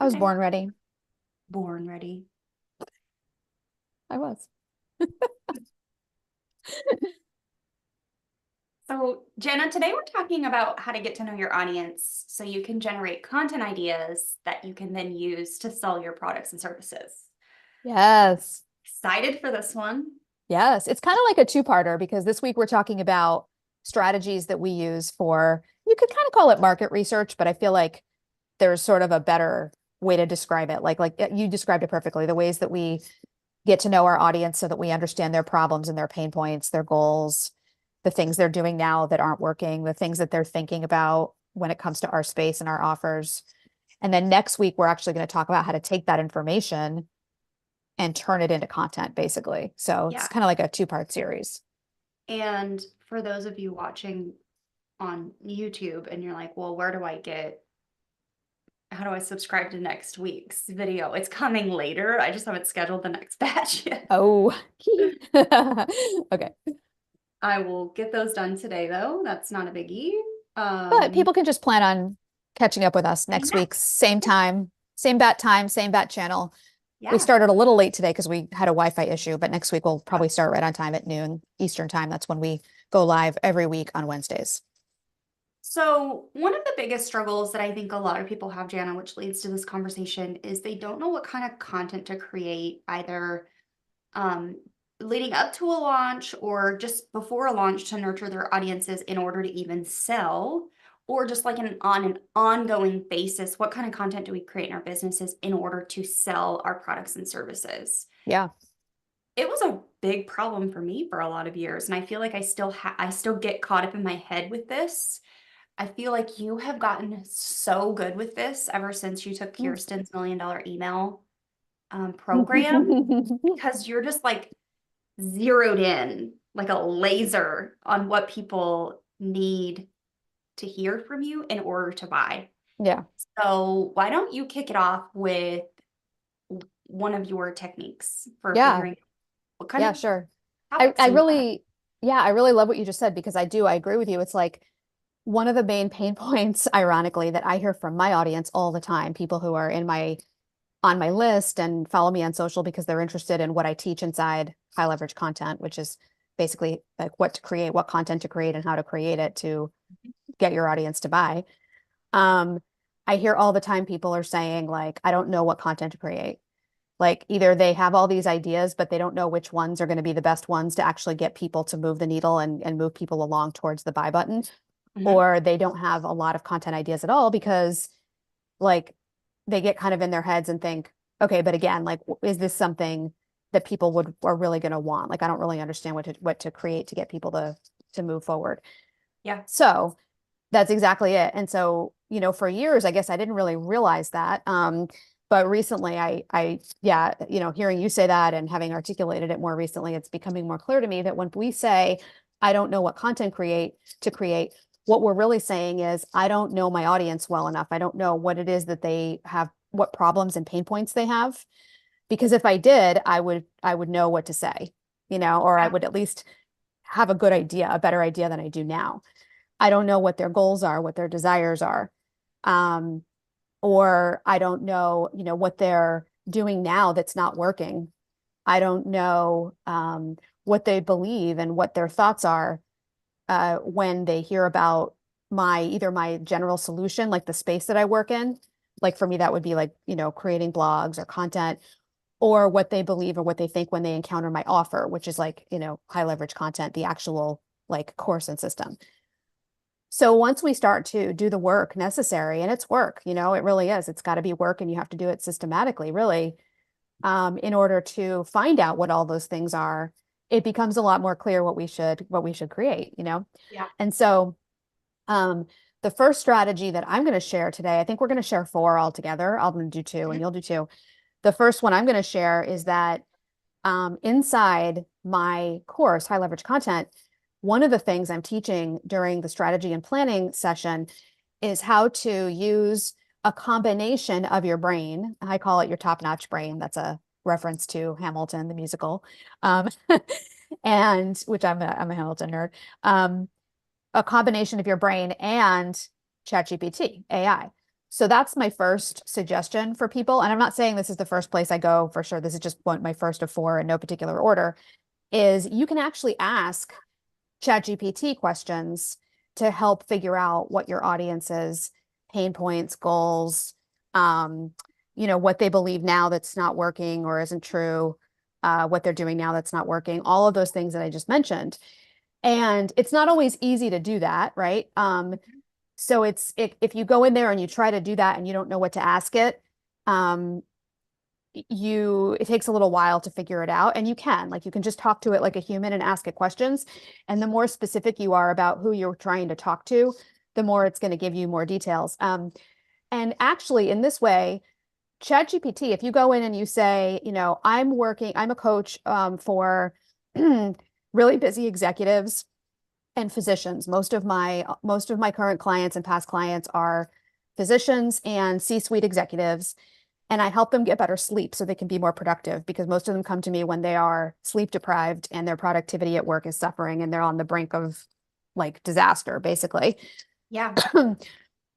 I was Okay. born ready. Born ready. I was. So, Jenna, today we're talking about how to get to know your audience so you can generate content ideas that you can then use to sell your products and services. Yes. Excited for this one? Yes. It's kind of like a two-parter because this week we're talking about strategies that we use for, you could kind of call it market research, but I feel like there's sort of a better way to describe it. Like you described it perfectly, the ways that we get to know our audience so that we understand their problems and their pain points, their goals, the things they're doing now that aren't working, the things that they're thinking about when it comes to our space and our offers. And then next week, we're actually going to talk about how to take that information and turn it into content, basically. So it's Yeah. kind of like a two-part series. And for those of you watching on YouTube and you're like, well, how do I subscribe to next week's video? It's coming later. I just haven't scheduled the next batch yet. Oh, okay. I will get those done today, though. That's not a biggie. But people can just plan on catching up with us next Yeah. week, same time, same bat channel. We Yeah. started a little late today because we had a Wi-Fi issue, but next week we'll probably start right on time at noon Eastern time. That's when we go live every week on Wednesdays. So, one of the biggest struggles that I think a lot of people have, Jana, which leads to this conversation, is they don't know what kind of content to create, either um, leading up to a launch or just before a launch to nurture their audiences in order to even sell, or just like on an ongoing basis. What kind of content do we create in our businesses in order to sell our products and services? Yeah. It was a big problem for me for a lot of years, and I feel like I still get caught up in my head with this. I feel like you have gotten so good with this ever since you took Kirsten's $1 million email program, because you're just like zeroed in like a laser on what people need to hear from you in order to buy. Yeah. So why don't you kick it off with one of your techniques for Yeah. figuring out what kind Yeah, of sure. topics I you want? really, yeah, I really love what you just said because I agree with you. It's like one of the main pain points, ironically, that I hear from my audience all the time, people who are on my list and follow me on social because they're interested in what I teach inside high leverage content, which is basically like what to create, what content to create and how to create it to get your audience to buy. Um, I hear all the time people are saying like, I don't know what content to create. Like either they have all these ideas, but they don't know which ones are going to be the best ones to actually get people to move the needle and move people along towards the buy button, Mhm. or they don't have a lot of content ideas at all because like they get kind of in their heads and think, okay, but again, like, is this something that people would are really going to want? Like, I don't really understand what to create to get people to move forward. Yeah. So that's exactly it. And so, for years, I guess I didn't really realize that. But recently yeah, hearing you say that and having articulated it more recently, it's becoming more clear to me that when we say, I don't know what content to create, what we're really saying is, I don't know my audience well enough. I don't know what it is that they have, what problems and pain points they have. Because if I did, I would know what to say, or I Yeah. would at least have a good idea, a better idea than I do now. I don't know what their goals are, what their desires are. Um, or I don't know, what they're doing now that's not working. I don't know what they believe and what their thoughts are when they hear about either my general solution, like the space that I work in. Like for me, that would be like, creating blogs or content, or what they believe or what they think when they encounter my offer, which is like, high leverage content, the actual like course and system. So once we start to do the work necessary, and it's work, it really is. It's got to be work, and you have to do it systematically, really, in order to find out what all those things are. It becomes a lot more clear what we should create. Yeah. And so, um, the first strategy that I'm going to share today, I think we're going to share four altogether. I'm going to do two, and Mhm. you'll do two. The first one I'm going to share is that inside my course, High Leverage Content, one of the things I'm teaching during the strategy and planning session is how to use a combination of your brain. I call it your top-notch brain. That's a reference to Hamilton, the musical, um, and which I'm a Hamilton nerd. Um, a combination of your brain and ChatGPT AI. So that's my first suggestion for people. And I'm not saying this is the first place I go for sure. This is just my first of four in no particular order, is you can actually ask ChatGPT questions to help figure out what your audience's pain points, goals, um, what they believe now that's not working or isn't true, what they're doing now that's not working, all of those things that I just mentioned. And it's not always easy to do that, right? So if you go in there and you try to do that and you don't know what to ask it, um, it takes a little while to figure it out, and you can just talk to it like a human and ask it questions. And the more specific you are about who you're trying to talk to, the more it's going to give you more details. And actually, in this way, ChatGPT, if you go in and you say, I'm a coach for really busy executives and physicians. Most of my current clients and past clients are physicians and C-suite executives, and I help them get better sleep so they can be more productive, because most of them come to me when they are sleep deprived and their productivity at work is suffering and they're on the brink of like disaster, basically. Yeah.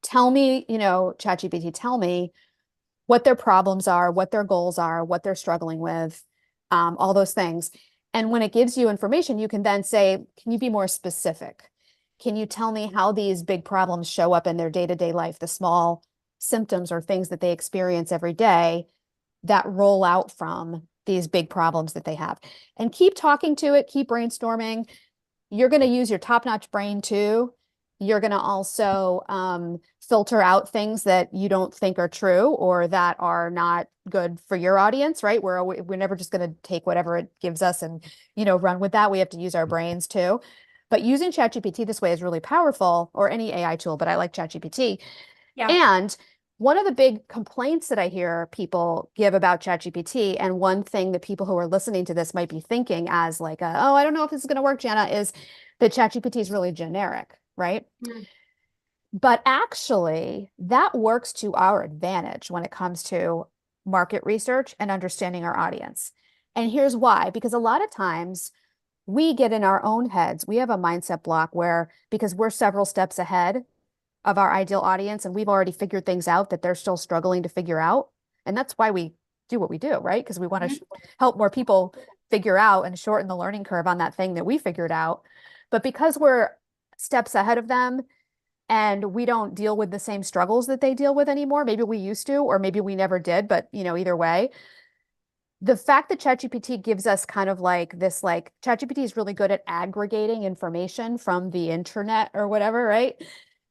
Tell me, ChatGPT, tell me what their problems are, what their goals are, what they're struggling with, all those things. And when it gives you information, you can then say, can you be more specific? Can you tell me how these big problems show up in their day-to-day life, the small symptoms or things that they experience every day that roll out from these big problems that they have? And keep talking to it, keep brainstorming. You're going to use your top-notch brain too. You're going to also filter out things that you don't think are true or that are not good for your audience, right? We're never just going to take whatever it gives us and, run with that. We have to use our brains too. But using ChatGPT this way is really powerful, or any AI tool, but I like ChatGPT. Yeah. And one of the big complaints that I hear people give about ChatGPT, and one thing that people who are listening to this might be thinking as like, oh, I don't know if this is going to work, Jana, is that ChatGPT is really generic, right? Mm. But actually, that works to our advantage when it comes to market research and understanding our audience. And here's why, because a lot of times we get in our own heads, we have a mindset block where, because we're several steps ahead of our ideal audience and we've already figured things out that they're still struggling to figure out. And that's why we do what we do, right? Because we want to help more people figure out and shorten the learning curve on that thing that we figured out. But because we're steps ahead of them and we don't deal with the same struggles that they deal with anymore, maybe we used to, or maybe we never did, but either way, the fact that ChatGPT gives us kind of like this, like ChatGPT is really good at aggregating information from the internet or whatever, right?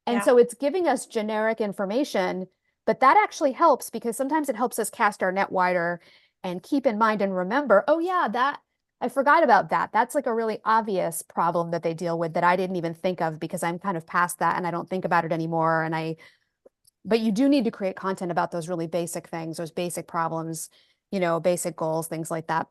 And Yeah. so it's giving us generic information, but that actually helps because sometimes it helps us cast our net wider and keep in mind and remember, oh yeah, that I forgot about that. That's like a really obvious problem that they deal with that I didn't even think of because I'm kind of past that and I don't think about it anymore. But you do need to create content about those really basic things, those basic problems, basic goals, things like that.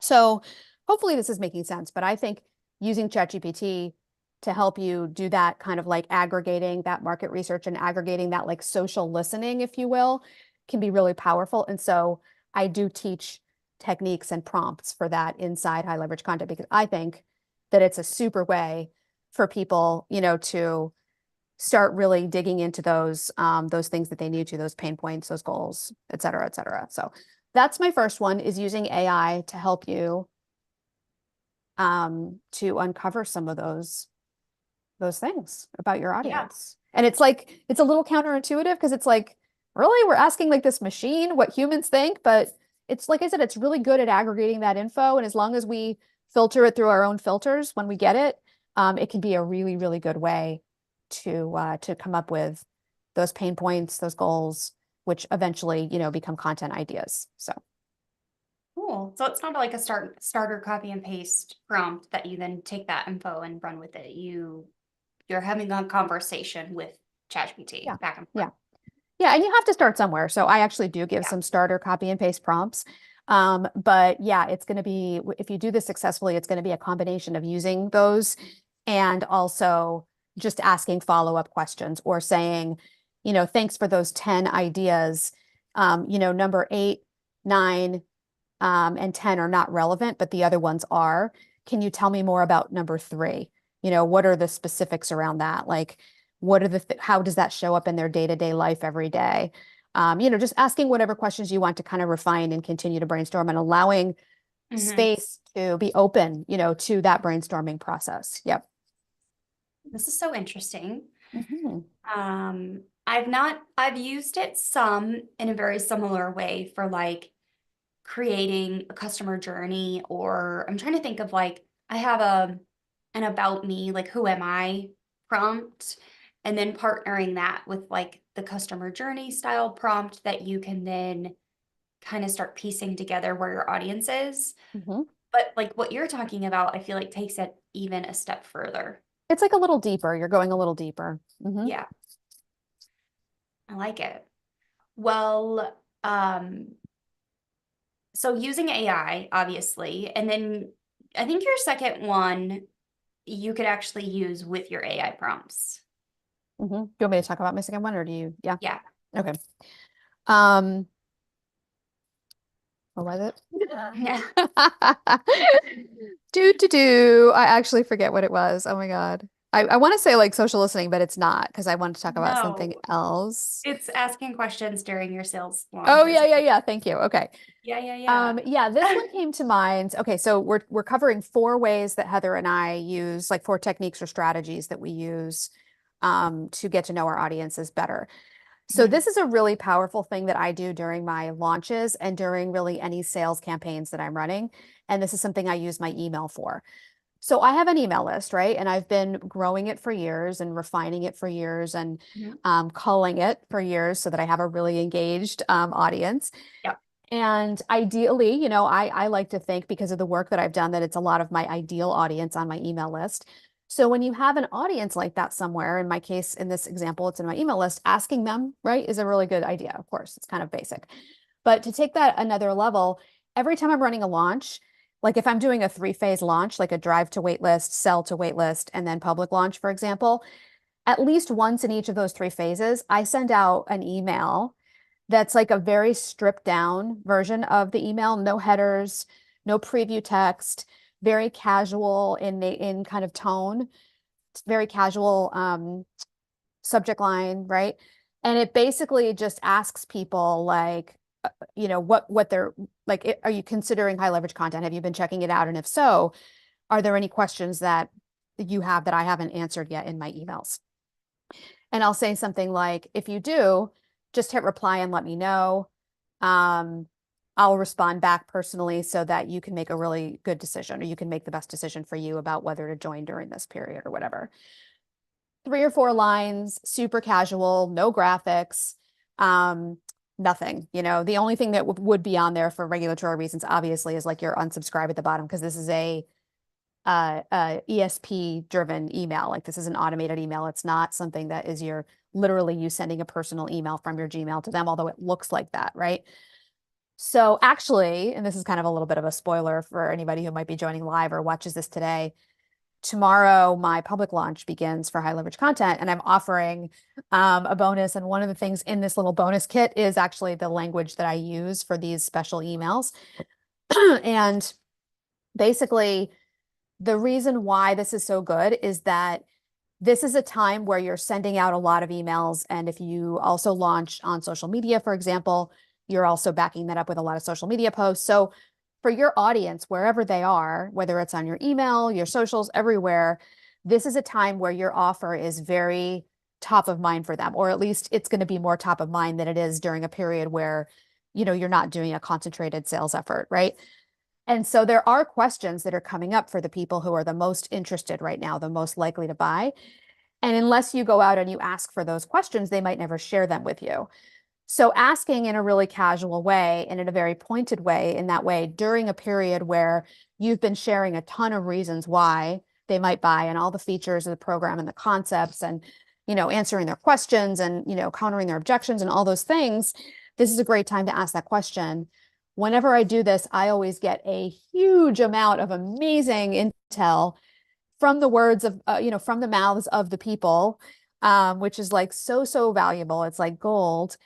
So hopefully this is making sense, but I think using ChatGPT to help you do that kind of like aggregating that market research and aggregating that like social listening, if you will, can be really powerful. And so I do teach techniques and prompts for that inside high leverage content because I think that it's a super way for people, to start really digging into those things that they need to, those pain points, those goals, et cetera, et cetera. So that's my first one, is using AI to help you to uncover some of those things about your Yeah. audience. And it's like, it's a little counterintuitive because it's like, really, we're asking like this machine what humans think, but it's like I said, it's really good at aggregating that info. And as long as we filter it through our own filters when we get it, it can be a really, really good way to come up with those pain points, those goals, which eventually, become content ideas. So Cool. So it's not like a starter copy and paste prompt that you then take that info and run with it. You're having a conversation with yeah, ChatGPT back and forth. yeah. Yeah, and you have to start somewhere. So I actually do give Yeah. some starter copy and paste prompts. But yeah, it's going to be, if you do this successfully, it's going to be a combination of using those and also just asking follow-up questions or saying, thanks for those 10 ideas. Number 8, 9, and 10 are not relevant, but the other ones are. Can you tell me more about number 3? What are the specifics around that? Like, What are how does that show up in their day-to-day life every day? Just asking whatever questions you want to kind of refine and continue to brainstorm and allowing Hmm. space to be open, to that brainstorming process. Yep. This is so interesting. Mhm. I've used it some in a very similar way for like creating a customer journey, or I'm trying to think of like, I have an about me, like who am I prompt, and then partnering that with like the customer journey style prompt that you can then kind of start piecing together where your audience is. Mhm. But like what you're talking about, I feel like takes it even a step further. It's like a little deeper. You're going a little deeper. Hmm. Yeah, I like it. Well, so using AI, obviously, and then I think your second one you could actually use with your AI prompts. Hmm. Do you want me to talk about my second one or do you? Yeah. Yeah. Okay. Um, what was it? Yeah. Do. I actually forget what it was. Oh my God. I want to say like social listening, but it's not because I wanted to talk about something No, else. it's asking questions during your sales Oh launches. yeah, yeah, yeah. Thank you. Okay. Yeah, yeah, Yeah, this yeah. one came to mind. Okay, so we're covering four ways that Heather and I use, like four techniques or strategies that we use to get to know our audiences better. So Mhm. this is a really powerful thing that I do during my launches and during really any sales campaigns that I'm running. And this is something I use my email for. So I have an email list, right? And I've been growing it for years and refining it for years and Mhm. culling it for years so that I have a really engaged audience. Yep. And ideally, I like to think because of the work that I've done that it's a lot of my ideal audience on my email list. So when you have an audience like that somewhere, in my case, in this example, it's in my email list, asking them, right, is a really good idea. Of course, it's kind of basic. But to take that another level, every time I'm running a launch, like if I'm doing a three-phase launch, like a drive to wait list, sell to wait list, and then public launch, for example, at least once in each of those three phases, I send out an email that's like a very stripped down version of the email, no headers, no preview text, very casual in kind of tone, it's very casual subject line, right? And it basically just asks people like, what they're like, are you considering high leverage content? Have you been checking it out? And if so, are there any questions that you have that I haven't answered yet in my emails? And I'll say something like, if you do, just hit reply and let me know. Um, I'll respond back personally so that you can make a really good decision or you can make the best decision for you about whether to join during this period or whatever. 3 or 4 lines, super casual, no graphics, um, nothing. The only thing that would be on there for regulatory reasons, obviously, is like your unsubscribe at the bottom because this is a ESP driven email. Like this is an automated email. It's not something that is your literally you sending a personal email from your Gmail to them, although it looks like that, right? So actually, and this is kind of a little bit of a spoiler for anybody who might be joining live or watches this today. Tomorrow, my public launch begins for high leverage content, and I'm offering a bonus. And one of the things in this little bonus kit is actually the language that I use for these special emails. And basically, the reason why this is so good is that this is a time where you're sending out a lot of emails. And if you also launch on social media, for example, you're also backing that up with a lot of social media posts. So for your audience, wherever they are, whether it's on your email, your socials, everywhere, this is a time where your offer is very top of mind for them, or at least it's going to be more top of mind than it is during a period where, you're not doing a concentrated sales effort, right? And so there are questions that are coming up for the people who are the most interested right now, the most likely to buy. And unless you go out and you ask for those questions, they might never share them with you. So asking in a really casual way and in a very pointed way, in that way, during a period where you've been sharing a ton of reasons why they might buy and all the features of the program and the concepts and, answering their questions and, countering their objections and all those things, this is a great time to ask that question. Whenever I do this, I always get a huge amount of amazing intel from the words of, from the mouths of the people, which is like so, so valuable. It's like gold.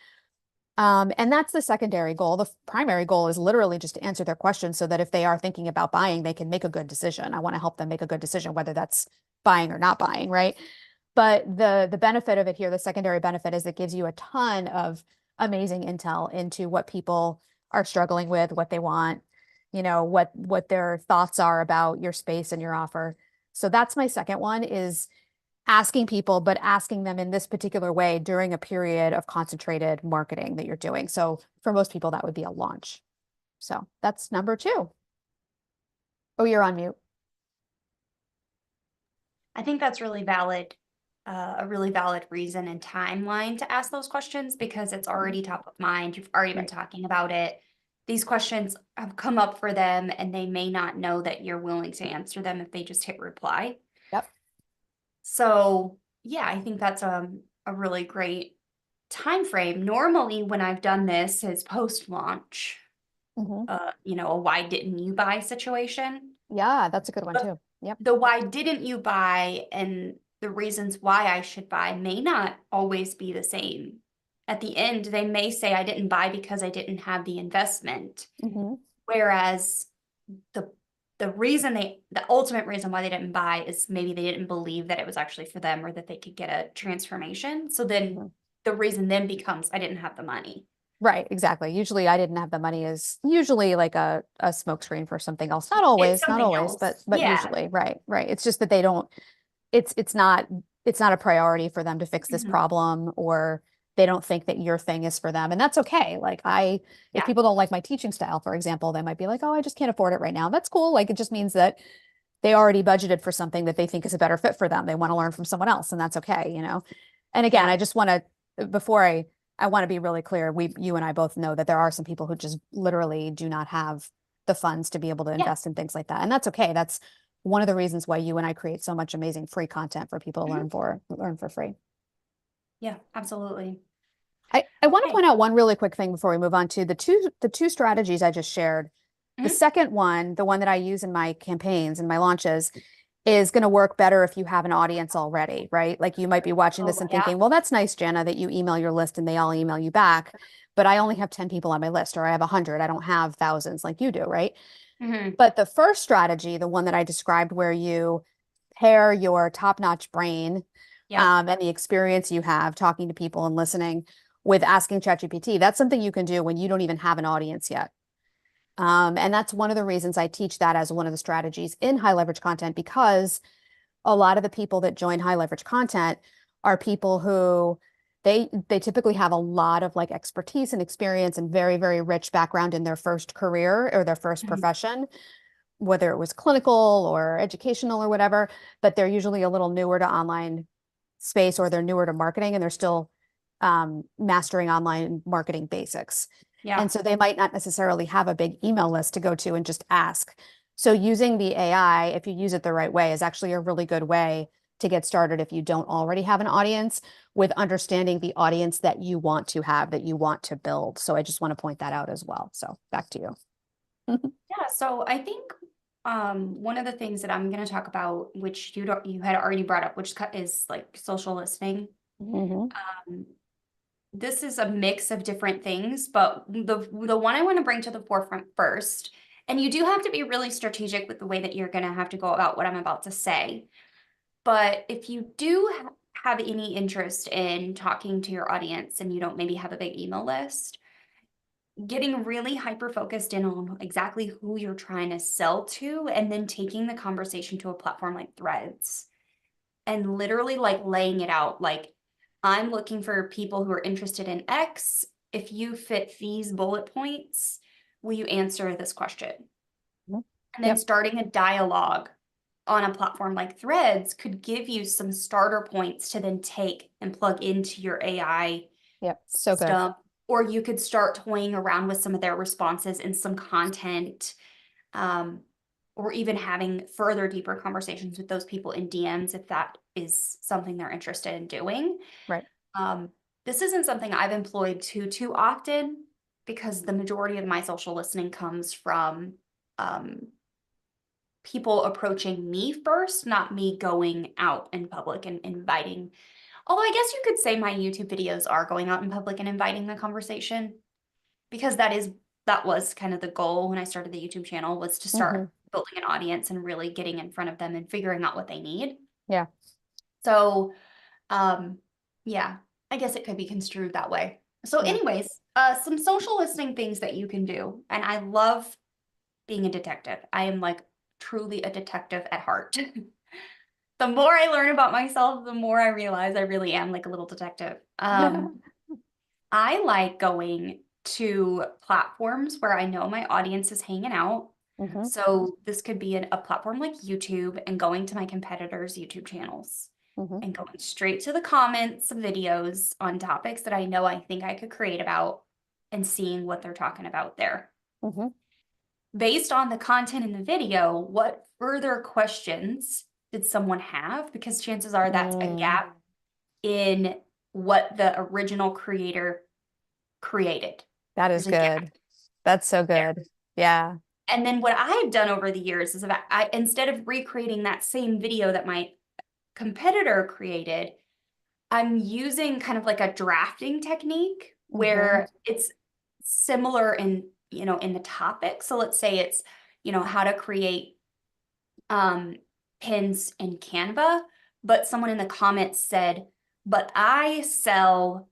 And that's the secondary goal. The primary goal is literally just to answer their questions so that if they are thinking about buying, they can make a good decision. I want to help them make a good decision, whether that's buying or not buying, right? But the benefit of it here, the secondary benefit, is it gives you a ton of amazing intel into what people are struggling with, what they want, what their thoughts are about your space and your offer. So that's my second one, is asking people, but asking them in this particular way during a period of concentrated marketing that you're doing. So for most people, that would be a launch. So that's number two. Oh, you're on mute. I think that's really valid, a really valid reason and timeline to ask those questions, because it's already top of mind. You've already been Right. talking about it. These questions have come up for them, and they may not know that you're willing to answer them if they just hit reply. Yep. So yeah, I think that's a really great time frame. Normally, when I've done this is post-launch, Hmm. a why didn't you buy situation. Yeah, that's a good one But too. Yep. the why didn't you buy and the reasons why I should buy may not always be the same. At the end, they may say I didn't buy because I didn't have the investment. Hmm. Whereas the the ultimate reason why they didn't buy is maybe they didn't believe that it was actually for them, or that they could get a transformation. So then Hmm. the reason then becomes I didn't have the money. Right, exactly. Usually I didn't have the money is usually like a smokescreen for something else. It's Not something always, else. but Yeah. usually, right, right. It's just that they don't, it's not, it's not a priority for them to fix this Mhm. problem, or they don't think that your thing is for them. And that's okay. If Yeah. people don't like my teaching style, for example, they might be like, oh, I just can't afford it right now. That's cool. Like, it just means that they already budgeted for something that they think is a better fit for them. They want to learn from someone else, and that's okay. And again, Yeah. I just want to, before I want to be really clear, you and I both know that there are some people who just literally do not have the funds to be able to Yeah. invest in things like that. And that's okay. That's one of the reasons why you and I create so much amazing free content for people to Mhm. learn for free. Yeah, absolutely. I want to Okay. point out one really quick thing before we move on to the two strategies I just shared. The Mhm. second one, the one that I use in my campaigns and my launches, is going to work better if you have an audience already, right? Like, you might be watching Oh, this and yeah. thinking, well, that's nice, Jana, that you email your list and they all email you back. But I only have 10 people on my list, or I have 100. I don't have thousands like you do, right? Mhm. But the first strategy, the one that I described, where you pair your top-notch brain, Yep. and the experience you have talking to people and listening with asking ChatGPT, that's something you can do when you don't even have an audience yet. And that's one of the reasons I teach that as one of the strategies in high leverage content, because a lot of the people that join high leverage content are people who they typically have a lot of like expertise and experience and very, very rich background in their first career or their first Mhm. profession, whether it was clinical or educational or whatever, but they're usually a little newer to online space, or they're newer to marketing, and they're still mastering online marketing basics. Yeah. And so they might not necessarily have a big email list to go to and just ask. So using the AI, if you use it the right way, is actually a really good way to get started if you don't already have an audience, with understanding the audience that you want to have, that you want to build. So I just want to point that out as well. So back to you. Yeah. So I think one of the things that I'm going to talk about, which you had already brought up, which is like social listening. Hmm. Um, this is a mix of different things, but the one I want to bring to the forefront first, and you do have to be really strategic with the way that you're going to have to go about what I'm about to say. But if you do have any interest in talking to your audience and you don't maybe have a big email list, getting really hyper focused in on exactly who you're trying to sell to, and then taking the conversation to a platform like Threads and literally like laying it out. Like, I'm looking for people who are interested in X. If you fit these bullet points, will you answer this question? And then Yep. starting a dialogue on a platform like Threads could give you some starter points to then take and plug into your AI Yep. So good. system. Or you could start toying around with some of their responses in some content, um, or even having further deeper conversations with those people in DMs if that is something they're interested in doing. Right. Um, this isn't something I've employed too often, because the majority of my social listening comes from um, people approaching me first, not me going out in public and inviting. Although I guess you could say my YouTube videos are going out in public and inviting the conversation, because that was kind of the goal when I started the YouTube channel, was to start Hmm. building an audience and really getting in front of them and figuring out what they need. Yeah. So Um, yeah, I guess it could be construed that way. So Yeah. anyways, some social listening things that you can do. And I love being a detective. I am like truly a detective at heart. The more I learn about myself, the more I realize I really am like a little detective. I like going to platforms where I know my audience is hanging out. Hmm. So this could be a platform like YouTube and going to my competitors' YouTube channels Hmm. and going straight to the comments of videos on topics that I know I think I could create about and seeing what they're talking about there. Hmm. Based on the content in the video, what further questions did someone have? Because chances are that's a Mm. gap in what the original creator created. That is There's a gap good. That's so there. good. Yeah. And then what I've done over the years is that instead of recreating that same video that my competitor created, I'm using kind of like a drafting technique Hmm. where it's similar in the topic. So let's say it's, how to create um, pins in Canva, but someone in the comments said, but I sell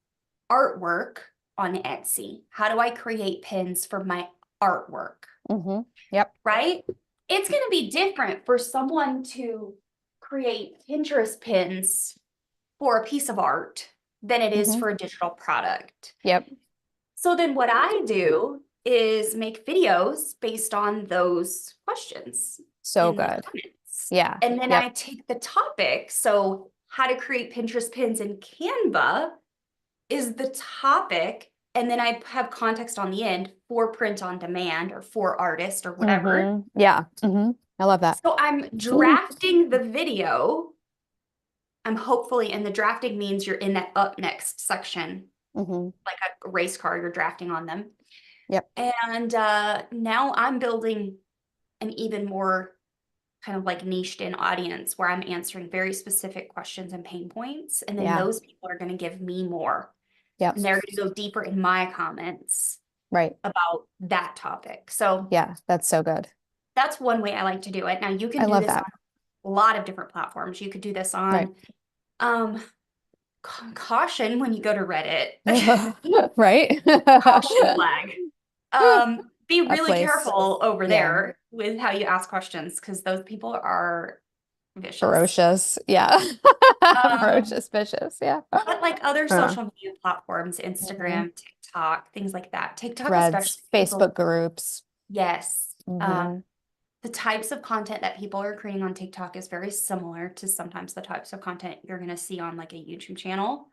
artwork on Etsy. How do I create pins for my artwork? Hmm. Yep. Right? It's going to be different for someone to create Pinterest pins for a piece of art than it is Hmm. for a digital product. Yep. So then what I do is make videos based on those questions So in the good. comments. Yeah. And then I Yep. take the topic. So how to create Pinterest pins in Canva is the topic. And then I have context on the end for print on demand or for artist or whatever. Yeah. I love that. So I'm drafting the video. I'm hopefully, and the drafting means you're in that up next section, Hmm. like a race car, you're drafting on them. Yep. And now I'm building an even more kind of like niched in audience where I'm answering very specific questions and pain points. And then Yeah. those people are going to give me more. Yep. And they're going to go deeper in my comments Right. about that topic. So Yeah. That's so good. that's one way I like to do it. Now you can I do love this on that. a lot of different platforms. You could do this Right. on um caution when you go to Reddit. Right. Caution flag. Be That really place. careful over Yeah. there with how you ask questions because those people are vicious. Ferocious. Yeah. Um, Ferocious, vicious. Yeah. but like other Uh, social media platforms, mhm. Instagram, TikTok, things like that. TikTok Threads, especially people, Facebook groups. yes. Hmm. The types of content that people are creating on TikTok is very similar to sometimes the types of content you're going to see on like a YouTube channel.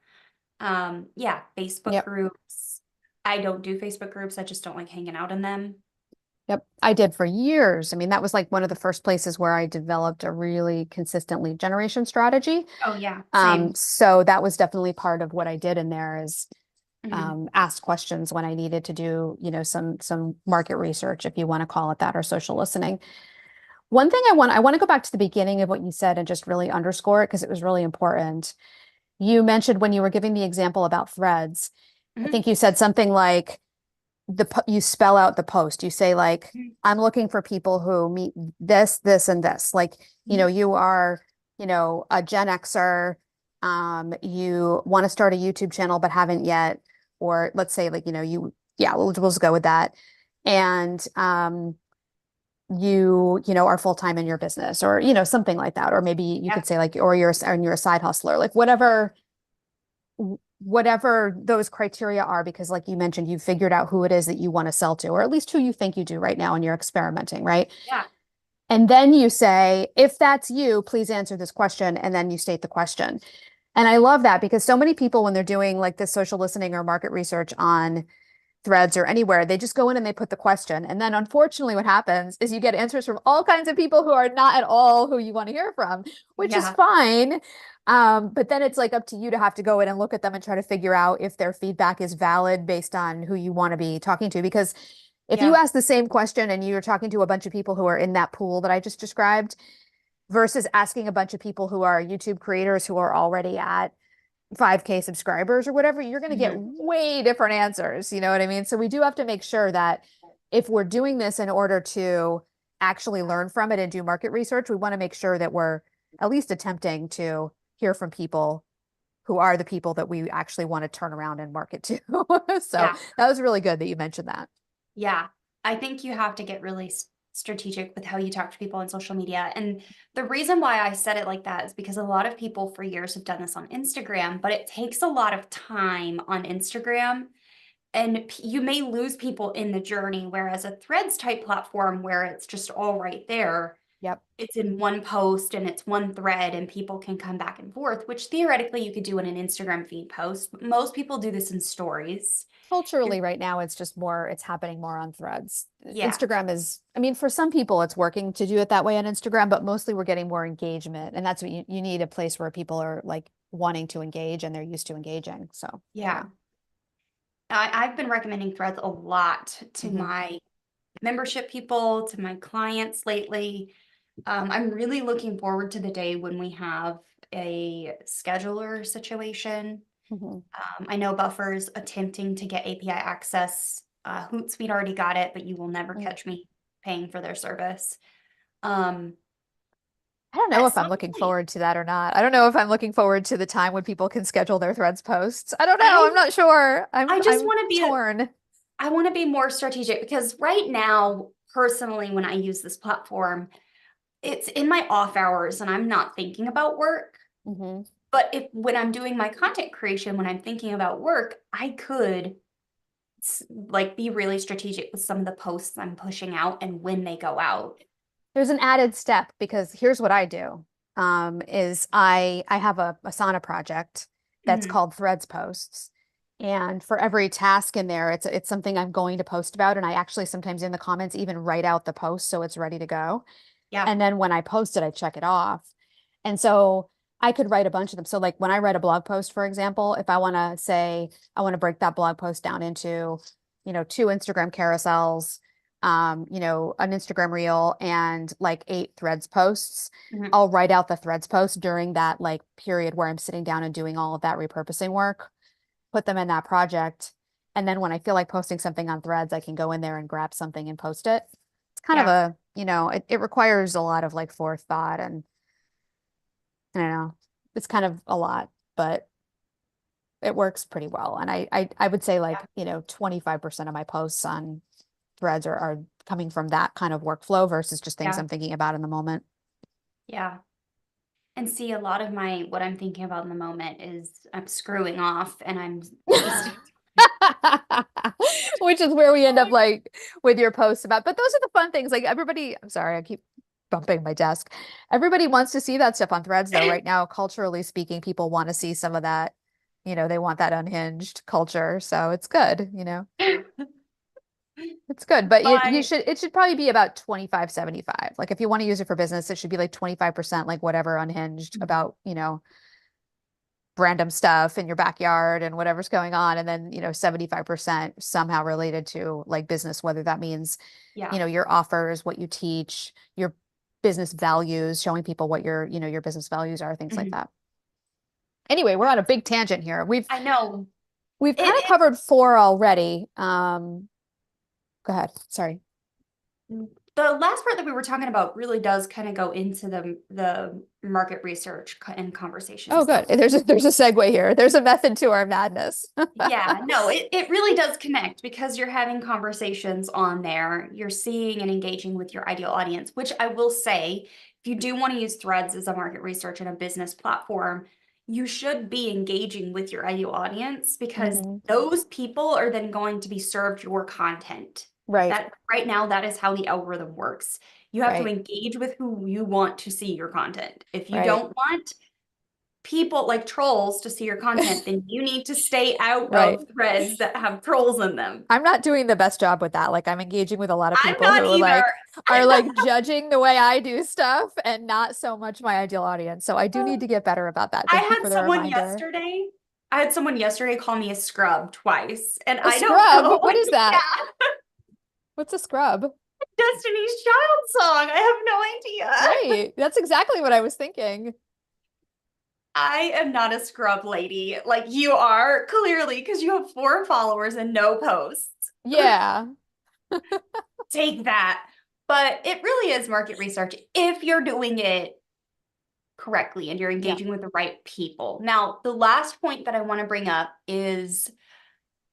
Yeah, Facebook Yep. groups. I don't do Facebook groups. I just don't like hanging out in them. Yep. I did for years. I mean, that was like one of the first places where I developed a really consistent lead generation strategy. Oh yeah, same. So that was definitely part of what I did in there is Mhm. ask questions when I needed to do, some market research, if you want to call it that, or social listening. One thing I want to go back to the beginning of what you said and just really underscore it because it was really important. You mentioned when you were giving the example about threads, I Mhm. think you said something like you spell out the post. You say like, Mhm. I'm looking for people who meet this, this, and this. Like, Mhm. you are, a Gen Xer. You want to start a YouTube channel but haven't yet, or let's say like, yeah, we'll just go with that. And you are full time in your business, or something like that, or maybe you Yeah, could say like, or you're a side hustler, like whatever those criteria are, because like you mentioned, you figured out who it is that you want to sell to, or at least who you think you do right now, and you're experimenting, right? yeah, And then you say, if that's you, please answer this question, and then you state the question. And I love that because so many people, when they're doing like this social listening or market research on threads or anywhere, they just go in and they put the question. And then unfortunately, what happens is you get answers from all kinds of people who are not at all who you want to hear from, which is yeah, fine. But then it's like up to you to have to go in and look at them and try to figure out if their feedback is valid based on who you want to be talking to. Because if you yeah, ask the same question and you're talking to a bunch of people who are in that pool that I just described versus asking a bunch of people who are YouTube creators who are already at 5K subscribers or whatever, you're going to get Mhm. way different answers. You know what I mean? So we do have to make sure that if we're doing this in order to actually learn from it and do market research, we want to make sure that we're at least attempting to hear from people who are the people that we actually want to turn around and market to. So Yeah. that was really good that you mentioned that. Yeah. I think you have to get really strategic with how you talk to people on social media. And the reason why I said it like that is because a lot of people for years have done this on Instagram, but it takes a lot of time on Instagram and you may lose people in the journey. Whereas a threads type platform where it's just all right there, Yep. it's in one post and it's one thread and people can come back and forth, which theoretically you could do in an Instagram feed post. Most people do this in stories. You're, Culturally right now, it's just more, it's happening more on threads. yeah, Instagram is, I mean, for some people it's working to do it that way on Instagram, but mostly we're getting more engagement. And that's what you need, a place where people are like wanting to engage and they're used to engaging. So yeah. yeah. I've been recommending threads a lot to Hmm. my membership people, to my clients lately. I'm really looking forward to the day when we have a scheduler situation. Hmm. I know Buffer's attempting to get API access. Hootsuite already got it, but you will never Mm. catch me paying for their service. Um, I don't know at if I'm some looking point, forward to that or not. I don't know if I'm looking forward to the time when people can schedule their threads posts. I don't know. I'm I not sure. I just I'm want to be torn. I want to be more strategic because right now, personally, when I use this platform, it's in my off hours and I'm not thinking about work. Hmm. But if when I'm doing my content creation, when I'm thinking about work, I could like be really strategic with some of the posts I'm pushing out and when they go out. There's an added step because here's what I do. Is I have a Asana project that's Mhm. called Threads Posts. And for every task in there, it's something I'm going to post about. And I actually sometimes in the comments even write out the post so it's ready to go. Yeah. And then when I post it, I check it off. And so I could write a bunch of them. So like when I write a blog post, for example, if I want to say I want to break that blog post down into, two Instagram carousels, an Instagram reel and like 8 threads posts, Mhm. I'll write out the threads post during that like period where I'm sitting down and doing all of that repurposing work, put them in that project. And then when I feel like posting something on threads, I can go in there and grab something and post it. It's kind of Yeah. a, it requires a lot of like forethought and I don't know, it's kind of a lot, but it works pretty well. And I would say Yeah. like, 25% of my posts on threads are coming from that kind of workflow versus just things Yeah. I'm thinking about in the moment. Yeah. And see, a lot of my what I'm thinking about in the moment is I'm screwing off and I'm wasting Which is where we end up like with your posts about, but those are the fun things. Like everybody, I'm sorry, I keep bumping my desk. Everybody wants to see that stuff on threads though. time. Right now, culturally speaking, people want to see some of that, they want that unhinged culture. So it's good. It's good, but But it should probably be about 25/75. Like if you want to use it for business, it should be like 25% like whatever unhinged about, random stuff in your backyard and whatever's going on. And then, 75% somehow related to like business, whether that means, yeah. your offers, what you teach, your business values, showing people what your business values are, things like Mhm. that. Anyway, we're on a big tangent here. I know. We've kind of It covered 4 already. Go ahead. Sorry. the last part that we were talking about really does kind of go into the market research and conversation Oh, good. stuff. There's a segue here. There's a method to our madness. Yeah, no, it really does connect because you're having conversations on there. You're seeing and engaging with your ideal audience, which I will say, if you do want to use Threads as a market research and a business platform, you should be engaging with your ideal audience because Mhm. those people are then going to be served your content. Right, That right now, that is how the algorithm works. You have to right, engage with who you want to see your content. If you right, don't want people like trolls to see your content, then you need to stay out right. of threads that have trolls in them. I'm not doing the best job with that. Like I'm engaging with a lot of I'm people who not are either. like judging the way I do stuff and not so much my ideal audience. So I do need to get better about that. I Thank you had for the someone reminder. yesterday. I had someone yesterday call me a scrub twice, and A I don't scrub? know. What is that? Yeah, What's a scrub? Destiny's Child song. I have no idea. Right. That's exactly what I was thinking. I am not a scrub lady like you are, clearly, because you have 4 followers and no posts. Yeah. Take that. But it really is market research if you're doing it correctly and you're Yeah. engaging with the right people. Now, the last point that I want to bring up is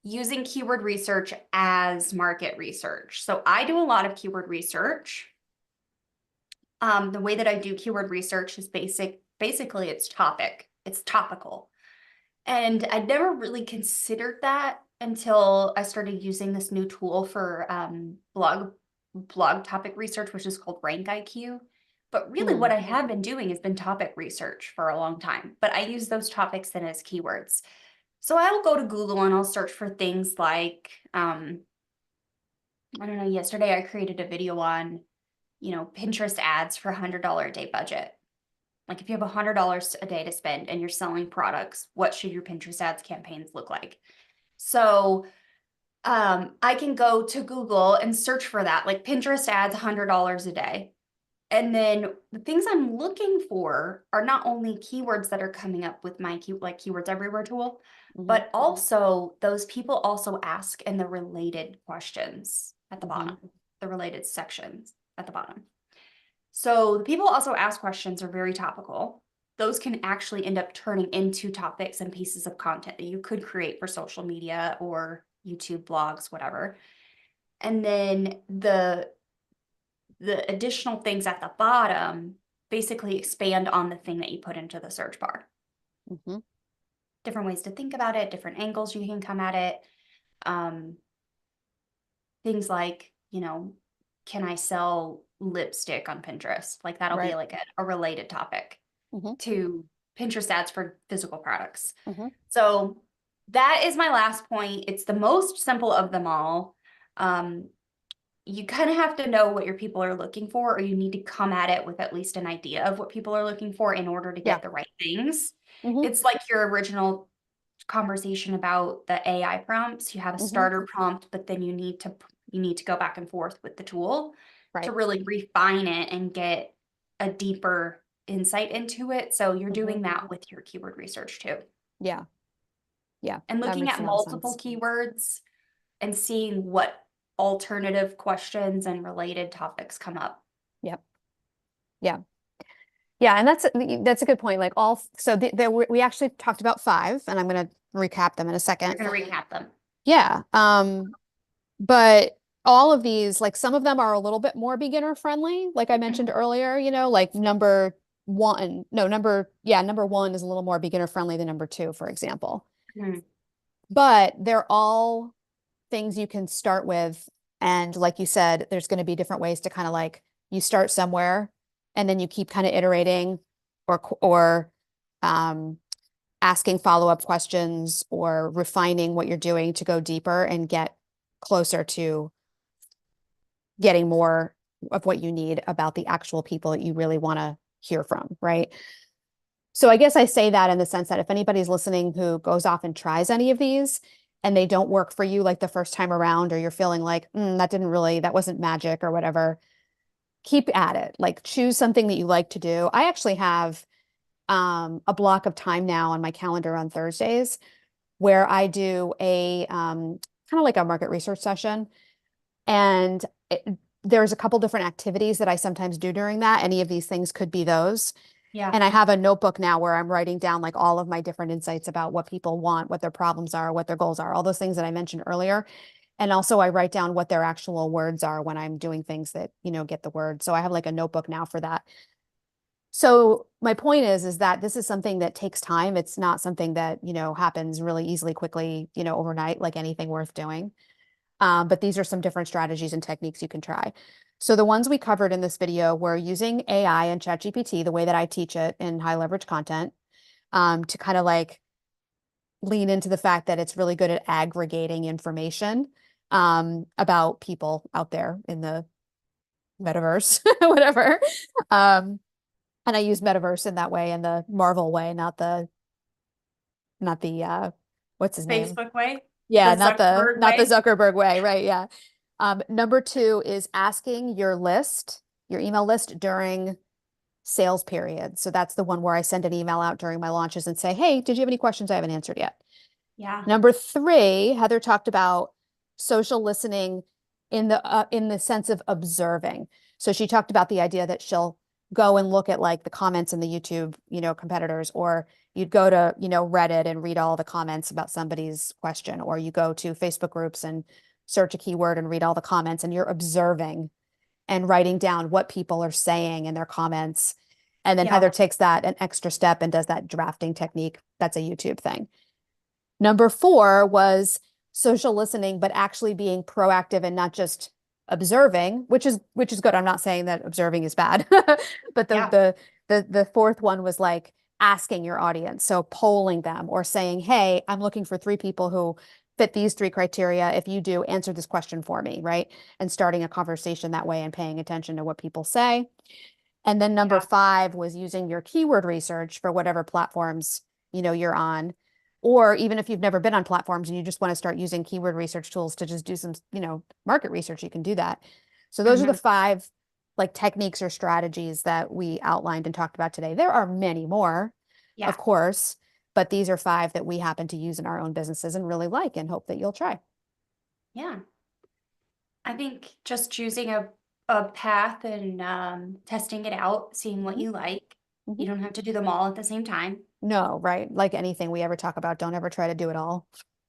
using keyword research as market research. So I do a lot of keyword research. The way that I do keyword research is basically it's topical. And I never really considered that until I started using this new tool for blog topic research, which is called Rank IQ. But really what Hmm. I have been doing has been topic research for a long time, but I use those topics then as keywords. So I'll go to Google and I'll search for things like, I don't know, yesterday I created a video on, Pinterest ads for $100 a day budget. Like if you have $100 a day to spend and you're selling products, what should your Pinterest ads campaigns look like? So I can go to Google and search for that, like Pinterest ads, $100 a day. And then the things I'm looking for are not only keywords that are coming up with my Keywords Everywhere tool, Hmm. but also those people also ask in the related questions at the Hmm. bottom, the related sections at the bottom. So the people also ask questions are very topical. Those can actually end up turning into topics and pieces of content that you could create for social media or YouTube blogs, whatever. And then the additional things at the bottom basically expand on the thing that you put into the search bar. Hmm. Different ways to think about it, different angles you can come at it. Um, things like, can I sell lipstick on Pinterest? Like that'll be Right. like a related topic Hmm. to Pinterest ads for physical products. Hmm. So that is my last point. It's the most simple of them all. Um, you kind of have to know what your people are looking for, or you need to come at it with at least an idea of what people are looking for in order to Yeah. get the right things. Hmm. It's like your original conversation about the AI prompts. You have a Hmm. starter prompt, but then you need to go back and forth with the tool to Right. really refine it and get a deeper insight into it. So you're Hmm. doing that with your keyword research too. Yeah. Yeah. And That looking makes at a lot of multiple sense. keywords and seeing what alternative questions and related topics come up. Yep. Yeah. Yeah. And that's a good point. Like so we actually talked about five, and I'm going to recap them in a second. You're going to recap them. Yeah. But all of these, like some of them are a little bit more beginner friendly, like I mentioned earlier, like number one, no, number one is a little more beginner friendly than number two, for example. Mhm. But they're all things you can start with. And like you said, there's going to be different ways to kind of like you start somewhere and then you keep kind of iterating or um, asking follow-up questions or refining what you're doing to go deeper and get closer to getting more of what you need about the actual people that you really want to hear from, right? So I guess I say that in the sense that if anybody's listening who goes off and tries any of these and they don't work for you like the first time around, or you're feeling like, that wasn't magic or whatever, keep at it. Like choose something that you like to do. I actually have a block of time now on my calendar on Thursdays where I do a kind of like a market research session. And there's a couple different activities that I sometimes do during that. Any of these things could be those. Yeah. And I have a notebook now where I'm writing down like all of my different insights about what people want, what their problems are, what their goals are, all those things that I mentioned earlier. And also I write down what their actual words are when I'm doing things that, get the word. So I have like a notebook now for that. So my point is that this is something that takes time. It's not something that, happens really easily, quickly, overnight, like anything worth doing. But these are some different strategies and techniques you can try. So the ones we covered in this video were using AI and ChatGPT, the way that I teach it in high leverage content, to kind of like lean into the fact that it's really good at aggregating information about people out there in the metaverse, whatever. Um, and I use metaverse in that way, in the Marvel way, not the what's his name? Facebook way, the Yeah, not the Zuckerberg not the way. Zuckerberg way, right? Yeah. Number two is asking your email list during sales period. So that's the one where I send an email out during my launches and say, hey, did you have any questions I haven't answered yet? Yeah. Number three, Heather talked about social listening in the sense of observing. So she talked about the idea that she'll go and look at like the comments in the YouTube, competitors, or you'd go to, Reddit and read all the comments about somebody's question, or you go to Facebook groups and search a keyword and read all the comments, and you're observing and writing down what people are saying in their comments. And then Yeah. Heather takes that an extra step and does that drafting technique. That's a YouTube thing. Number 4 was social listening, but actually being proactive and not just observing, which is good. I'm not saying that observing is bad, but Yeah. the fourth one was like asking your audience, so polling them or saying, "Hey, I'm looking for 3 people who fit these 3 criteria. If you do, answer this question for me," right? And starting a conversation that way and paying attention to what people say. And then number Yeah. 5 was using your keyword research for whatever platforms, you're on. Or even if you've never been on platforms and you just want to start using keyword research tools to just do some, market research, you can do that. So those are the Hmm. 5 like techniques or strategies that we outlined and talked about today. There are many more, Yeah. of course, but these are 5 that we happen to use in our own businesses and really like and hope that you'll try. Yeah. I think just choosing a path and testing it out, seeing what Mhm, you like. mhm. You don't have to do them all at the same time. No, right. Like anything we ever talk about, don't ever try to do it all.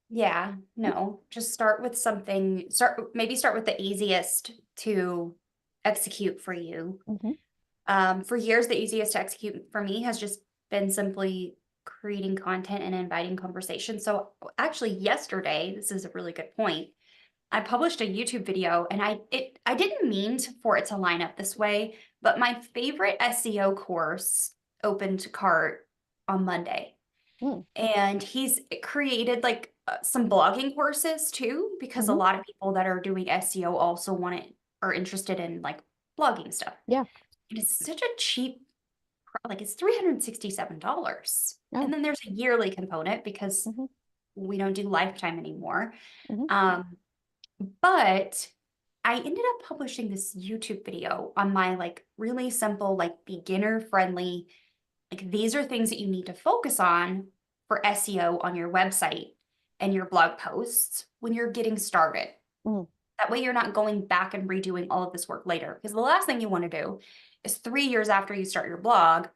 Yeah, no, just start with something, maybe start with the easiest to execute for you. Mhm, For years, the easiest to execute for me has just been simply creating content and inviting conversation. So actually yesterday, this is a really good point. I published a YouTube video and I didn't mean for it to line up this way, but my favorite SEO course opened to cart on Monday. mm, And he's created like some blogging courses too, because a mhm. lot of people that are doing SEO also are interested in like blogging stuff. Yeah. And it's such a cheap, like it's $367. And Oh. then there's a yearly component because Mhm, we don't do lifetime anymore. mhm, Um, but I ended up publishing this YouTube video on my like really simple, like beginner friendly, like these are things that you need to focus on for SEO on your website and your blog posts when you're getting started. mm, That way you're not going back and redoing all of this work later. Because the last thing you want to do is 3 years after you start your blog,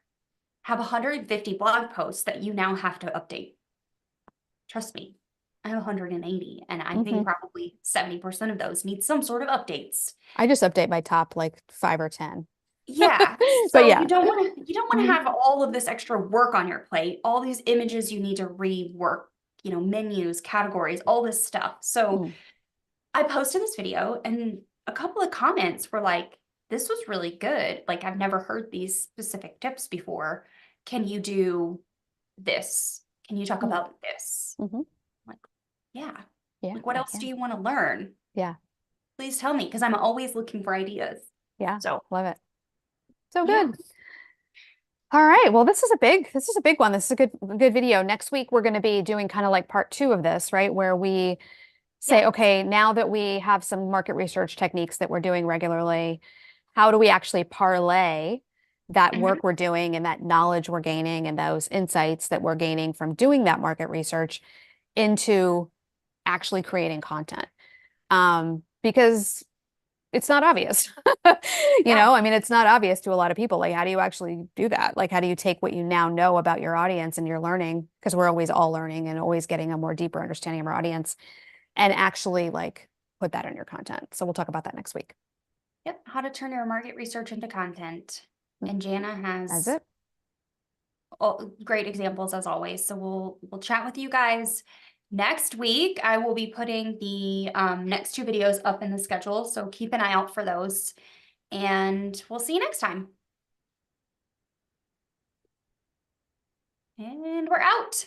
have 150 blog posts that you now have to update. Trust me, I have 180, and I think mhm. probably 70% of those need some sort of updates. I just update my top like 5 or 10. Yeah, But so yeah. you don't want to Mhm, have all of this extra work on your plate, all these images you need to rework, menus, categories, all this stuff. So mm, I posted this video and a couple of comments were like, this was really good. Like I've never heard these specific tips before. Can you do this? Can you talk mm, about this? mhm. Like, yeah. Yeah, Like what I else do can. you want to learn? Yeah. Please tell me because I'm always looking for ideas. Yeah. So, Love it. So yeah. good. All right. Well, this is a big one. This is a good video. Next week we're going to be doing kind of like part 2 of this, right? Where we say, Yeah. okay, now that we have some market research techniques that we're doing regularly, how do we actually parlay that Mhm. work we're doing and that knowledge we're gaining and those insights that we're gaining from doing that market research into actually creating content? Because it's not obvious. Yeah. I mean, it's not obvious to a lot of people. Like, how do you actually do that? Like, how do you take what you now know about your audience and your learning? Because we're always all learning and always getting a more deeper understanding of our audience and actually like put that in your content. So we'll talk about that next week. Yep. How to turn your market research into content. Mm, And Jana that's has it. all great examples as always. So we'll chat with you guys next week. I will be putting the next 2 videos up in the schedule. So keep an eye out for those. And we'll see you next time. And we're out.